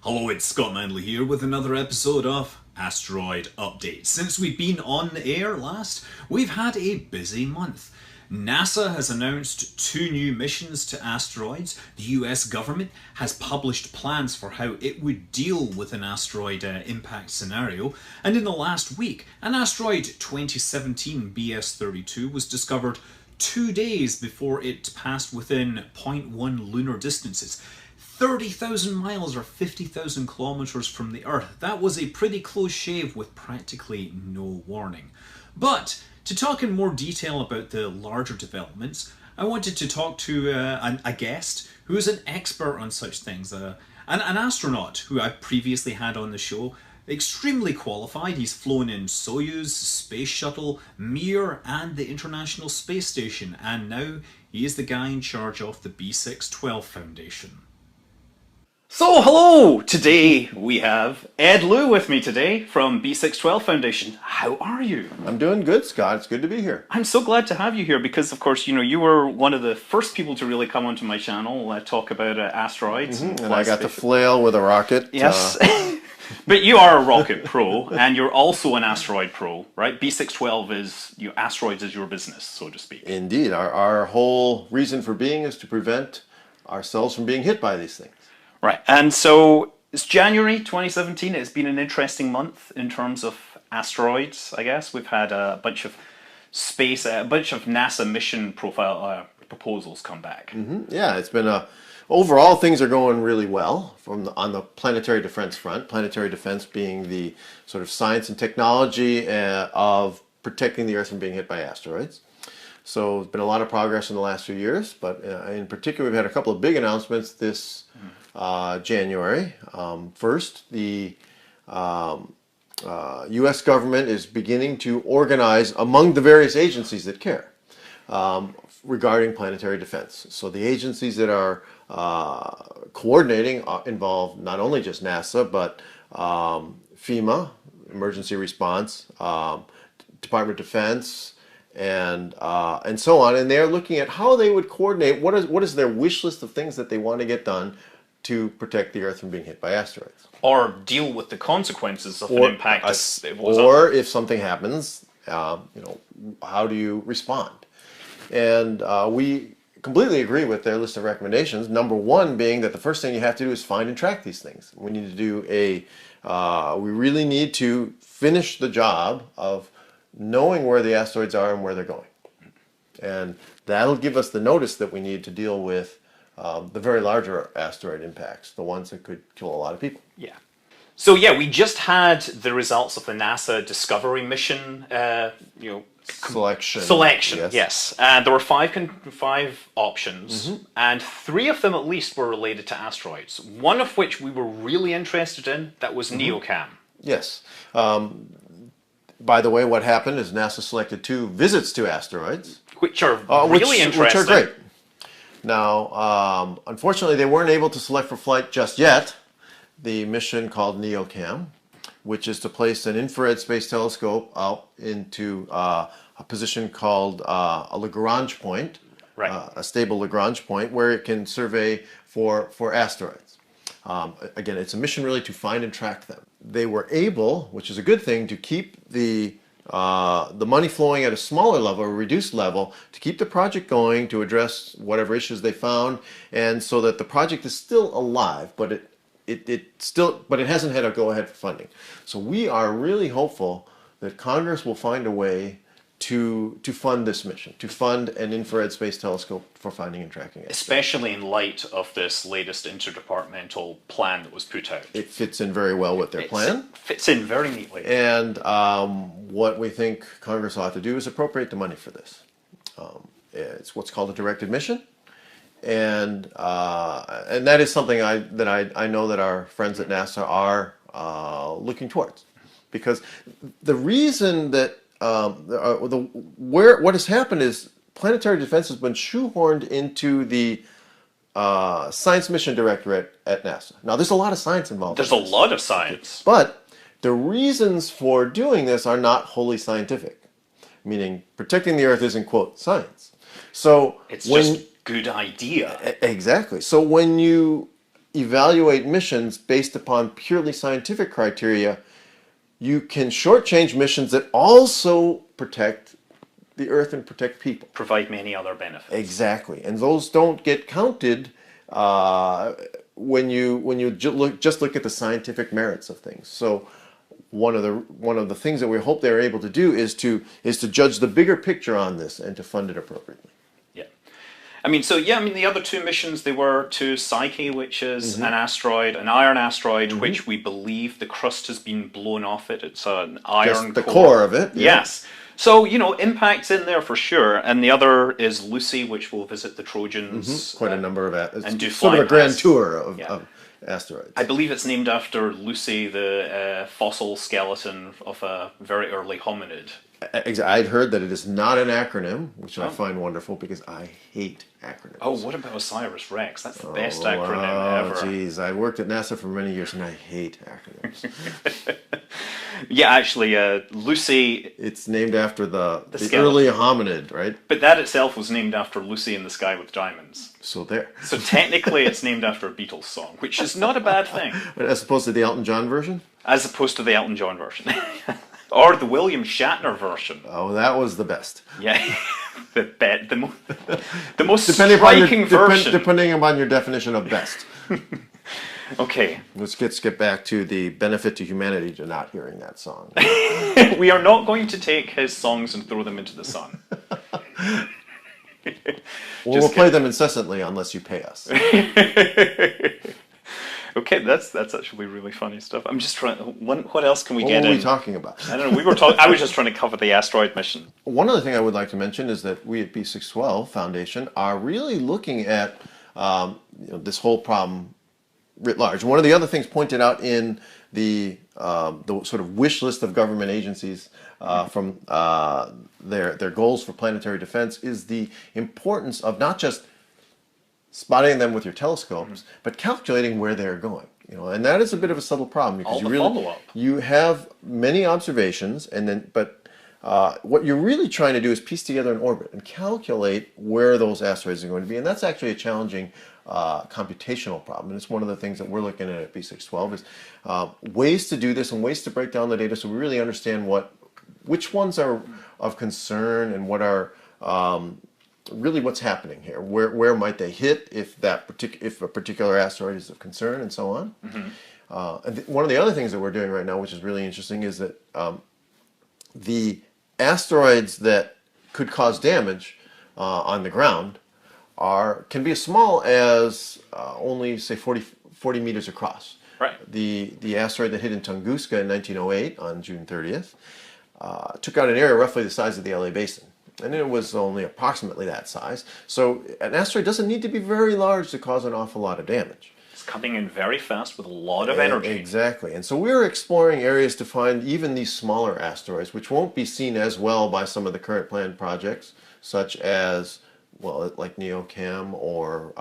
Hello, it's Scott Manley here with another episode of Asteroid Update. Since we've been on the air last, we've had a busy month. NASA has announced 2 new missions to asteroids. The US government has published plans for how it would deal with an asteroid impact scenario. And in the last week, an asteroid 2017 BS32 was discovered 2 days before it passed within zero point 0.1 lunar distances. 30,000 miles or 50,000 kilometers from the Earth. That was a pretty close shave with practically no warning. But to talk in more detail about the larger developments, I wanted to talk to a guest who is an expert on such things, an astronaut who I previously had on the show. Extremely qualified. He's flown in Soyuz, Space Shuttle, Mir, and the International Space Station, and now he is the guy in charge of the B612 Foundation. So, hello! Today we have Ed Liu with me today from B612 Foundation. How are you? I'm doing good, Scott. It's good to be here. I'm so glad to have you here because, of course, you were one of the first people to really come onto my channel, talk about asteroids. And I got to flail with a rocket. Yes. But you are a rocket pro, and you're also an asteroid pro, right? B612 is, asteroids is your business, so to speak. Indeed. Our whole reason for being is to prevent ourselves from being hit by these things. Right, and so it's January 2017. It's been an interesting month in terms of asteroids, I guess. We've had a bunch of NASA mission proposals come back. Yeah, it's been overall things are going really well on the planetary defense front. Planetary defense being the sort of science and technology of protecting the Earth from being hit by asteroids. So there's been a lot of progress in the last few years, but in particular we've had a couple of big announcements this January. First, the U.S. government is beginning to organize among the various agencies that care regarding planetary defense. So the agencies that are coordinating involve not only just NASA, but FEMA, Emergency Response, Department of Defense, and so on. And they're looking at how they would coordinate. What is their wish list of things that they want to get done to protect the Earth from being hit by asteroids, or deal with the consequences of an impact. Or if something happens, how do you respond? And we completely agree with their list of recommendations. Number one being that the first thing you have to do is find and track these things. We need to do we really need to finish the job of knowing where the asteroids are and where they're going. And that'll give us the notice that we need to deal with the very larger asteroid impacts, the ones that could kill a lot of people. Yeah. So we just had the results of the NASA Discovery mission, Selection. Yes. And there were five options, and 3 of them at least were related to asteroids. One of which we were really interested in, that was NEOCAM. Yes. By the way, what happened is NASA selected 2 visits to asteroids, which are really interesting. Which are great. Now, unfortunately, they weren't able to select for flight just yet the mission called NEOCAM, which is to place an infrared space telescope out into a position called a Lagrange point, right. A stable Lagrange point, where it can survey for asteroids. Again, it's a mission really to find and track them. They were able, which is a good thing, to keep the money flowing at a smaller level, a reduced level, to keep the project going, to address whatever issues they found, and so that the project is still alive, but it hasn't had a go-ahead for funding. So we are really hopeful that Congress will find a way to fund this mission, to fund an infrared space telescope for finding and tracking it. Especially in light of this latest interdepartmental plan that was put out. It fits in very well with their plan. It fits in very neatly. And what we think Congress ought to do is appropriate the money for this. It's what's called a directed mission. And that is something I know that our friends at NASA are looking towards. Because the reason that what has happened is planetary defense has been shoehorned into the Science Mission Directorate at NASA. Now, there's a lot of science involved. There's a lot of science. But the reasons for doing this are not wholly scientific, meaning protecting the Earth isn't, quote, science. So it's just good idea. Exactly. So when you evaluate missions based upon purely scientific criteria, you can shortchange missions that also protect the Earth and protect people. Provide many other benefits. Exactly, and those don't get counted when you just look at the scientific merits of things. So one of the things that we hope they're able to do is to judge the bigger picture on this and to fund it appropriately. Yeah. I mean, so yeah, I mean, the other two missions, they were to Psyche, which is an asteroid, an iron asteroid, which we believe the crust has been blown off it. It's an iron Just the core of it. Yeah. Yes. So, you know, impact's in there for sure. And the other is Lucy, which will visit the Trojans. Quite a number of and do sort of a grand flypast. tour of asteroids. I believe it's named after Lucy, the fossil skeleton of a very early hominid. I'd heard that it is not an acronym, which I find wonderful because I hate acronyms. Oh, what about Osiris Rex? That's the best acronym ever. Jeez, I worked at NASA for many years and I hate acronyms. Yeah, actually, Lucy... It's named after the skeleton. early hominid, right? But that itself was named after Lucy in the Sky with Diamonds. So there. So technically it's named after a Beatles song, which is not a bad thing. As opposed to the Elton John version? As opposed to the Elton John version. Or the William Shatner version. Oh, that was the best. Yeah, the most striking version. Depending upon your definition of best. Okay. Let's skip back to the benefit to humanity to not hearing that song. We are not going to take his songs and throw them into the sun. We'll play them incessantly unless you pay us. Okay, that's actually really funny stuff. I'm just trying. What else can we get in? What were we talking about? I don't know. We were talking. I was just trying to cover the asteroid mission. One other thing I would like to mention is that we at B612 Foundation are really looking at this whole problem writ large. One of the other things pointed out in the sort of wish list of government agencies from their goals for planetary defense is the importance of not just spotting them with your telescopes, but calculating where they're going. You know, and that is a bit of a subtle problem because you have many observations, but what you're really trying to do is piece together an orbit and calculate where those asteroids are going to be, and that's actually a challenging computational problem. And it's one of the things that we're looking at B612 is ways to do this and ways to break down the data so we really understand which ones are of concern and what are really what's happening here. Where might they hit if a particular asteroid is of concern and so on. And one of the other things that we're doing right now, which is really interesting, is that the asteroids that could cause damage on the ground can be as small as only, say, 40 meters across. Right. The asteroid that hit in Tunguska in 1908 on June 30th took out an area roughly the size of the LA basin. And it was only approximately that size. So an asteroid doesn't need to be very large to cause an awful lot of damage. It's coming in very fast with a lot of energy. Exactly. And so we're exploring areas to find even these smaller asteroids, which won't be seen as well by some of the current planned projects, such as, well, like NeoChem or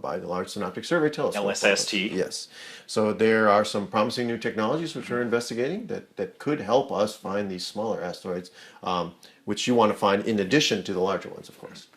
by the Large Synoptic Survey Telescope. LSST. Yes. So there are some promising new technologies which we're investigating that could help us find these smaller asteroids, which you want to find in addition to the larger ones, of course.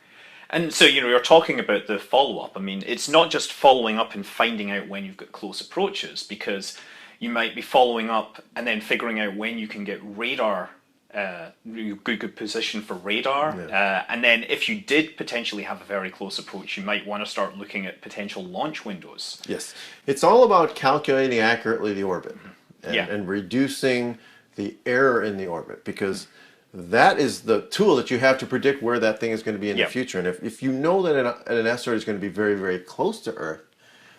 And so, you know, you're talking about the follow-up. I mean, it's not just following up and finding out when you've got close approaches, because you might be following up and then figuring out when you can get radar, good position for radar. Yeah. And then if you did potentially have a very close approach, you might want to start looking at potential launch windows. Yes. It's all about calculating accurately the orbit and reducing the error in the orbit, because that is the tool that you have to predict where that thing is going to be in the future. And if you know that an asteroid is going to be very, very close to Earth,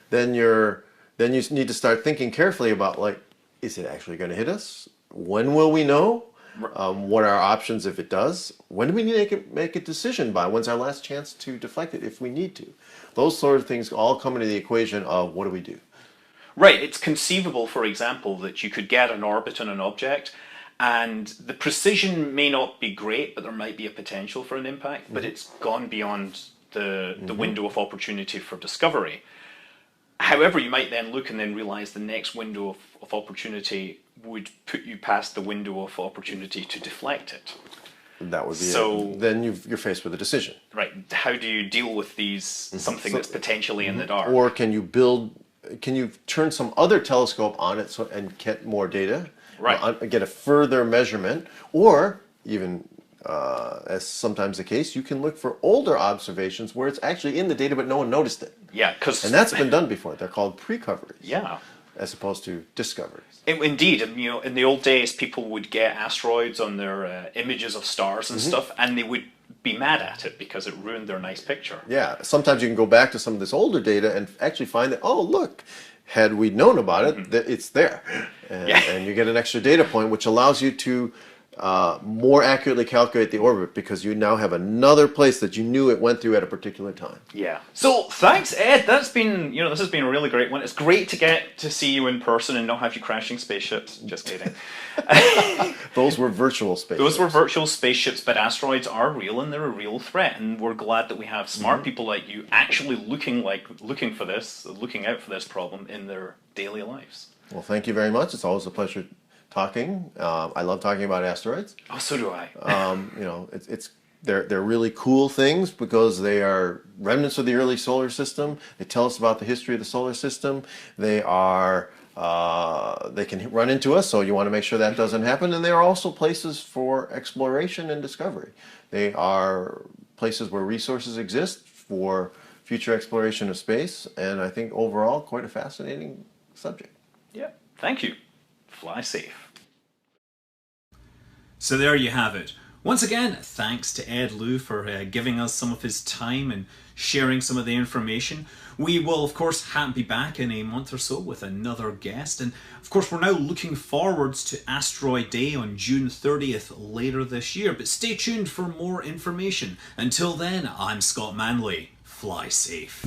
then you need to start thinking carefully about, like, is it actually going to hit us? When will we know? What are our options if it does? When do we need to make a decision by? When's our last chance to deflect it if we need to? Those sort of things all come into the equation of what do we do? Right. It's conceivable, for example, that you could get an orbit on an object, and the precision may not be great, but there might be a potential for an impact, but it's gone beyond the window of opportunity for discovery. However, you might then look and then realize the next window of opportunity would put you past the window of opportunity to deflect it. That would be then you're faced with a decision. Right. How do you deal with something that's potentially in the dark? Or can you build can you turn some other telescope on it and get more data, Right. get a further measurement, or even as sometimes the case, you can look for older observations where it's actually in the data but no one noticed it. Yeah, because And that's been done before. They're called precoveries. yeah. As opposed to discoveries. Indeed, and, you know, in the old days, people would get asteroids on their images of stars and stuff, and they would be mad at it because it ruined their nice picture. Yeah, sometimes you can go back to some of this older data and actually find that, oh, look, had we known about it, that it's there. And, and you get an extra data point, which allows you to more accurately calculate the orbit because you now have another place that you knew it went through at a particular time. Yeah. So thanks, Ed. That's been, you know, this has been a really great one. It's great to get to see you in person and not have you crashing spaceships. Just kidding. Those were virtual spaceships. Those were virtual spaceships, but asteroids are real and they're a real threat. And we're glad that we have smart people like you actually looking out for this problem in their daily lives. Well, thank you very much. It's always a pleasure talking. I love talking about asteroids. Oh, so do I. You know, they're really cool things because they are remnants of the early solar system. They tell us about the history of the solar system. They can run into us, so you want to make sure that doesn't happen. And they are also places for exploration and discovery. They are places where resources exist for future exploration of space, and I think overall quite a fascinating subject. Yeah. Thank you. Fly safe. So there you have it. Once again, thanks to Ed Lu for giving us some of his time and sharing some of the information. We will, of course, be back in a month or so with another guest. And, of course, we're now looking forwards to Asteroid Day on June 30th later this year. But stay tuned for more information. Until then, I'm Scott Manley. Fly safe.